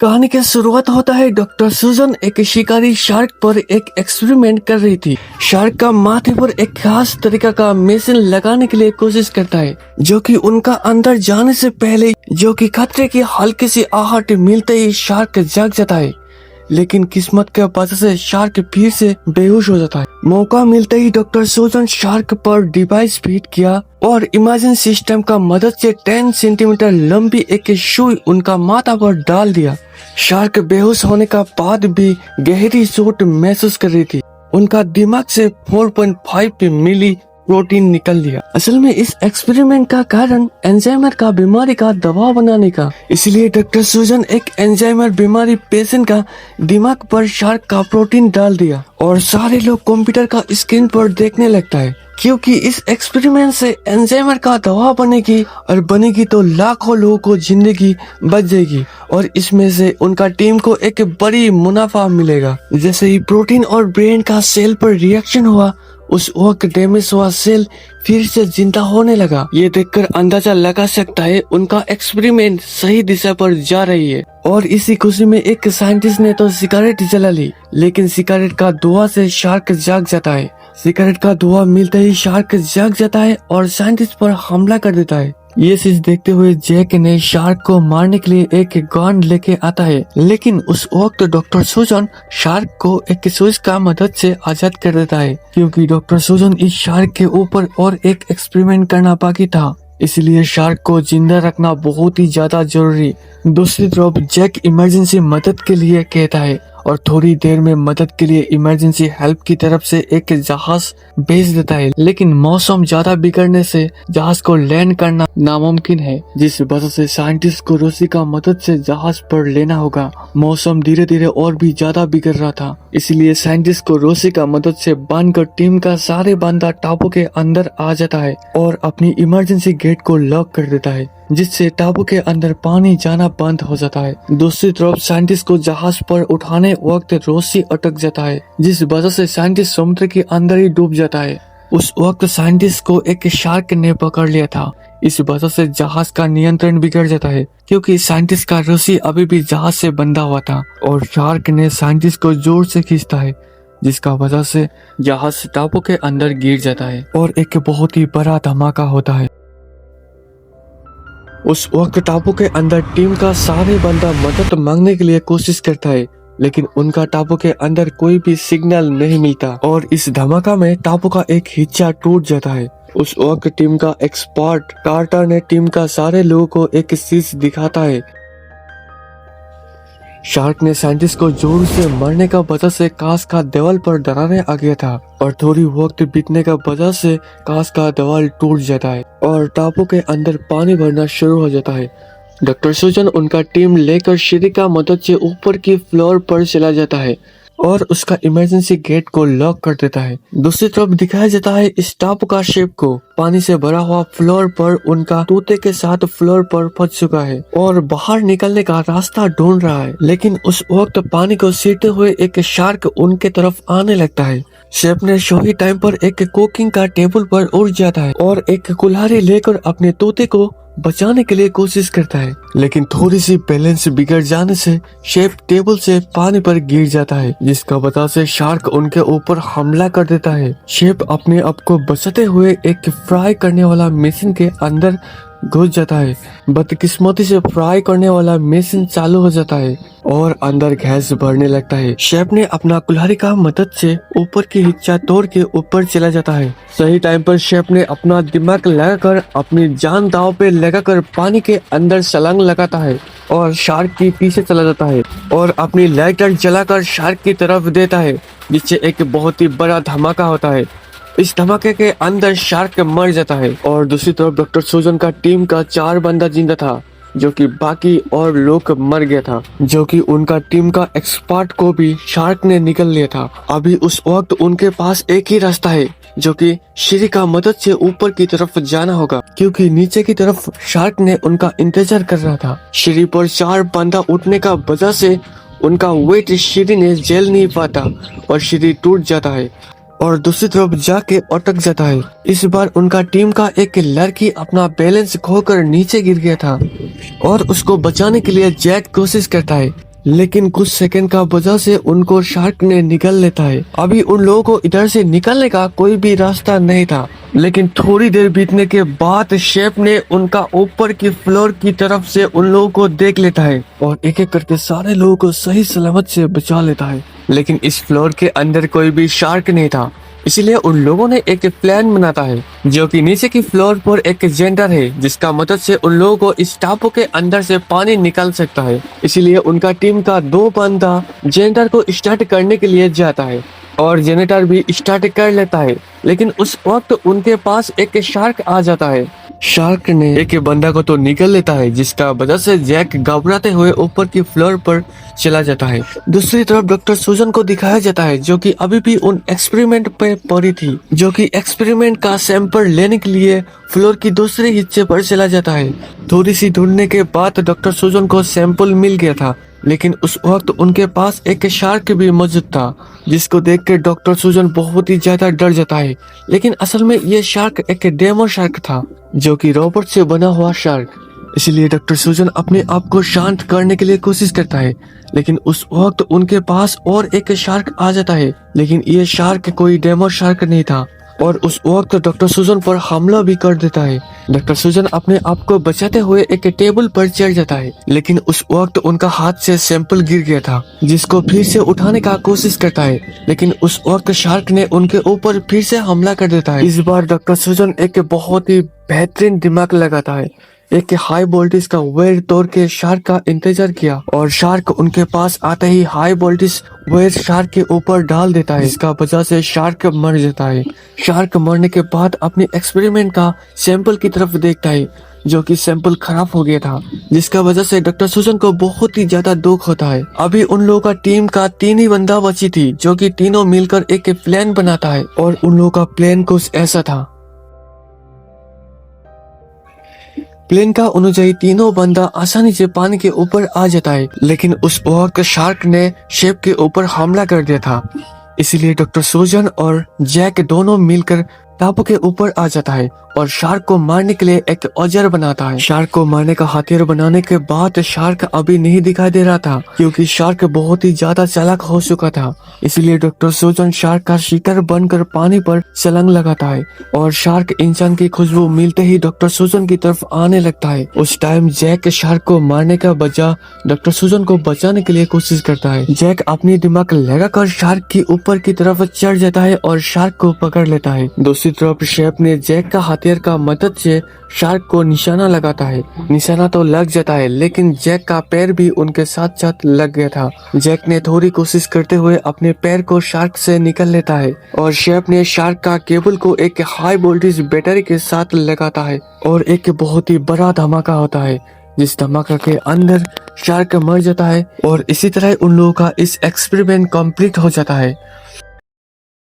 कहानी की शुरुआत होता है। डॉक्टर सुजन एक शिकारी शार्क पर एक एक्सपेरिमेंट कर रही थी। शार्क का माथे पर एक खास तरीका का मशीन लगाने के लिए कोशिश करता है, जो कि उनका अंदर जाने से पहले जो कि खतरे की हल्की सी आहट मिलते ही शार्क जाग जाता है। लेकिन किस्मत के वजह से शार्क फिर से बेहोश हो जाता है। मौका मिलते ही डॉक्टर सुजन शार्क पर डिवाइस फिट किया और इमेजिंग सिस्टम का मदद से 10 सेंटीमीटर लंबी एक सुई उनका माथा पर डाल दिया। शार्क बेहोश होने का बाद भी गहरी चोट महसूस कर रही थी। उनका दिमाग से 4.5 मिली प्रोटीन निकल लिया। असल में इस एक्सपेरिमेंट का कारण एल्जाइमर का बीमारी का दवा बनाने का, इसलिए डॉक्टर सुजन एक एल्जाइमर बीमारी पेशेंट का दिमाग पर शार्क का प्रोटीन डाल दिया और सारे लोग कंप्यूटर का स्क्रीन पर देखने लगता है, क्योंकि इस एक्सपेरिमेंट से एल्जाइमर का दवा बनेगी और बनेगी तो लाखों लोगों को जिंदगी बच जाएगी और इसमें से उनका टीम को एक बड़ी मुनाफा मिलेगा। जैसे ही प्रोटीन और ब्रेन का सेल पर रिएक्शन हुआ, उस वक्त डैमेज हुआ सेल फिर से जिंदा होने लगा। ये देखकर अंदाजा लगा सकता है उनका एक्सपेरिमेंट सही दिशा पर जा रही है। और इसी खुशी में एक साइंटिस्ट ने तो सिगरेट जला ली, लेकिन सिगरेट का धुआं से शार्क जाग जाता है। सिगरेट का धुआं मिलते ही शार्क जाग जाता है और साइंटिस्ट पर हमला कर देता है। ये चीज देखते हुए जैक ने शार्क को मारने के लिए एक गन लेके आता है, लेकिन उस वक्त डॉक्टर सुजन शार्क को एक स्विच का मदद से आजाद कर देता है, क्योंकि डॉक्टर सुजन इस शार्क के ऊपर और एक एक्सपेरिमेंट करना बाकी था। इसलिए शार्क को जिंदा रखना बहुत ही ज्यादा जरूरी। दूसरी तरफ जैक इमरजेंसी मदद के लिए कहता है और थोड़ी देर में मदद के लिए इमरजेंसी हेल्प की तरफ से एक जहाज भेज देता है, लेकिन मौसम ज्यादा बिगड़ने से जहाज को लैंड करना नामुमकिन है, जिस वजह से साइंटिस्ट को रस्सी का मदद से जहाज पर लेना होगा। मौसम धीरे धीरे और भी ज्यादा बिगड़ रहा था, इसलिए साइंटिस्ट को रस्सी का मदद से बांधकर टीम का सारे बंदा टापू के अंदर आ जाता है और अपनी इमरजेंसी गेट को लॉक कर देता है, जिससे टापू के अंदर पानी जाना बंद हो जाता है। दूसरी तरफ साइंटिस्ट को जहाज पर उठाने वक्त रस्सी अटक जाता है, जिस वजह से साइंटिस्ट समुद्र के अंदर ही डूब जाता है। उस वक्त साइंटिस्ट को एक शार्क ने पकड़ लिया था। इस वजह से जहाज का नियंत्रण बिगड़ जाता है, क्योंकि साइंटिस्ट का रस्सी अभी भी जहाज से बंधा हुआ था और शार्क ने साइंटिस्ट को जोर से खींचता है, जिसका वजह से जहाज टापू के अंदर गिर जाता है और एक बहुत ही बड़ा धमाका होता है। उस वक्त टापू के अंदर टीम का सारे बंदा मदद मांगने के लिए कोशिश करता है, लेकिन उनका टापू के अंदर कोई भी सिग्नल नहीं मिलता और इस धमाका में टापू का एक हिस्सा टूट जाता है। उस वक्त टीम का एक्सपर्ट कार्टर ने टीम का सारे लोगों को एक चीज दिखाता है। शार्क ने साइंटिस्ट को जोर से मारने का वजह से कांच का दीवार पर दरारें आ गया था और थोड़ी वक्त बीतने का वजह से कांच का दीवार टूट जाता है और टापू के अंदर पानी भरना शुरू हो जाता है। डॉक्टर सुजन उनका टीम लेकर सीढ़ी का मदद से ऊपर की फ्लोर पर चला जाता है और उसका इमरजेंसी गेट को लॉक कर देता है। दूसरी तरफ दिखाया जाता है इस टापू का शेप को पानी से भरा हुआ फ्लोर पर उनका तोते के साथ फ्लोर पर फंस चुका है और बाहर निकलने का रास्ता ढूंढ रहा है, लेकिन उस वक्त पानी को सींचते हुए एक शार्क उनके तरफ आने लगता है। शेफ ने सही टाइम पर एक कुकिंग का टेबल पर उड़ जाता है और एक कुल्हाड़ी लेकर अपने तोते को बचाने के लिए कोशिश करता है, लेकिन थोड़ी सी बैलेंस बिगड़ जाने से शेफ टेबल से पानी पर गिर जाता है, जिसका वजह से शार्क उनके ऊपर हमला कर देता है। शेफ अपने आप को बचाते हुए एक फ्राई करने वाला मशीन के अंदर घुस जाता है। बदकिस्मती से फ्राई करने वाला मशीन चालू हो जाता है और अंदर गैस भरने लगता है। शेफ ने अपना कुल्हाड़ी का मदद से ऊपर की हिस्सा तोड़ के ऊपर चला जाता है। सही टाइम पर शेफ ने अपना दिमाग लगाकर अपनी जान दांव पे लगाकर पानी के अंदर छलांग लगाता है और शार्क के पीछे चला जाता है और अपनी लाइटर जलाकर शार्क की तरफ देता है, जिससे एक बहुत ही बड़ा धमाका होता है। इस धमाके के अंदर शार्क मर जाता है और दूसरी तरफ डॉक्टर सुजन का टीम का 4 बंदा जिंदा था, जो कि बाकी और लोग मर गया था, जो कि उनका टीम का एक्सपर्ट को भी शार्क ने निकल लिया था। अभी उस वक्त उनके पास एक ही रास्ता है, जो कि सीढ़ी का मदद से ऊपर की तरफ जाना होगा, क्योंकि नीचे की तरफ शार्क ने उनका इंतजार कर रहा था। सीढ़ी पर 4 बंदा उठने का वजह से उनका वेट सीढ़ी ने झेल नहीं पाता और सीढ़ी टूट जाता है और दूसरी तरफ जाके अटक जाता है। इस बार उनका टीम का एक लड़की अपना बैलेंस खोकर नीचे गिर गया था और उसको बचाने के लिए जैक कोशिश करता है, लेकिन कुछ सेकंड का वजह से उनको शार्क ने निकल लेता है। अभी उन लोगों को इधर से निकलने का कोई भी रास्ता नहीं था, लेकिन थोड़ी देर बीतने के बाद शेफ ने उनका ऊपर की फ्लोर की तरफ से उन लोगों को देख लेता है और एक एक करके सारे लोगों को सही सलामत से बचा लेता है। लेकिन इस फ्लोर के अंदर कोई भी शार्क नहीं था, इसलिए उन लोगों ने एक प्लान बनाता है जो कि नीचे की फ्लोर पर एक जेंडर है, जिसका मदद से उन लोगों को इस टापू के अंदर से पानी निकल सकता है। इसीलिए उनका टीम का 2 बंदा जेंडर को स्टार्ट करने के लिए जाता है और जेनेटर भी स्टार्ट कर लेता है। लेकिन उस वक्त उनके पास एक शार्क आ जाता है। शार्क ने एक बंदा को तो निकल लेता है, जिसका वजह से जैक घबराते हुए ऊपर की फ्लोर पर चला जाता है। दूसरी तरफ डॉक्टर सुजन को दिखाया जाता है जो कि अभी भी उन एक्सपेरिमेंट पे पड़ी थी, जो कि एक्सपेरिमेंट का सैंपल लेने के लिए फ्लोर की दूसरे हिस्से पर चला जाता है। थोड़ी सी ढूंढने के बाद डॉक्टर सुजन को सैंपल मिल गया था, लेकिन उस वक्त उनके पास एक शार्क भी मौजूद था, जिसको देखकर डॉक्टर सुजन बहुत ही ज्यादा डर जाता है। लेकिन असल में ये शार्क एक डेमो शार्क था, जो कि रॉबर्ट से बना हुआ शार्क। इसलिए डॉक्टर सुजन अपने आप को शांत करने के लिए कोशिश करता है, लेकिन उस वक्त उनके पास और एक शार्क आ जाता है। लेकिन ये शार्क कोई डेमो शार्क नहीं था और उस वक्त डॉक्टर सुजन पर हमला भी कर देता है। डॉक्टर सुजन अपने आप को बचाते हुए एक टेबल पर चढ़ जाता है, लेकिन उस वक्त उनका हाथ से सैंपल गिर गया था, जिसको फिर से उठाने का कोशिश करता है। लेकिन उस वक्त शार्क ने उनके ऊपर फिर से हमला कर देता है। इस बार डॉक्टर सुजन एक बहुत ही बेहतरीन दिमाग लगाता है। एक हाई वोल्टेज का वायर तोड़ के शार्क का इंतजार किया और शार्क उनके पास आते ही हाई वोल्टेज वायर शार्क के ऊपर डाल देता है। इसका वजह से शार्क मर जाता है। शार्क मरने के बाद अपने एक्सपेरिमेंट का सैंपल की तरफ देखता है, जो कि सैंपल खराब हो गया था, जिसका वजह से डॉक्टर सुजन को बहुत ही ज्यादा दुख होता है। अभी उन लोगों का टीम का 3 ही बंदा बची थी, जो कि तीनों मिलकर एक प्लान बनाता है और उन लोगों का प्लान कुछ ऐसा था। प्लेन का अनुयायी तीनों बंदा आसानी से पानी के ऊपर आ जाता है, लेकिन उस वक्त शार्क ने शेफ के ऊपर हमला कर दिया था। इसलिए डॉक्टर सुजन और जैक दोनों मिलकर टापू के ऊपर आ जाता है और शार्क को मारने के लिए एक औजार बनाता है। शार्क को मारने का हथियार बनाने के बाद शार्क अभी नहीं दिखाई दे रहा था, क्योंकि शार्क बहुत ही ज्यादा चालाक हो चुका था। इसलिए डॉक्टर सुजन शार्क का शिकार बनकर पानी पर छलांग लगाता है और शार्क इंसान की खुशबू मिलते ही डॉक्टर सुजन की तरफ आने लगता है। उस टाइम जैक शार्क को मारने का बजाय डॉक्टर सुजन को बचाने के लिए कोशिश करता है। जैक अपनी दिमाग लगाकर शार्क की ऊपर की तरफ चढ़ जाता है और शार्क को पकड़ लेता है। दूसरी तरफ शेफ ने जैक का हथियार का मदद से शार्क को निशाना लगाता है। निशाना तो लग जाता है, लेकिन जैक का पैर भी उनके साथ साथ लग गया था। जैक ने थोड़ी कोशिश करते हुए अपने पैर को शार्क से निकल लेता है और शेफ ने शार्क का केबल को एक हाई वोल्टेज बैटरी के साथ लगाता है और एक बहुत ही बड़ा धमाका होता है, जिस धमाका के अंदर शार्क मर जाता है और इसी तरह उन लोगों का इस एक्सपेरिमेंट कंप्लीट हो जाता है।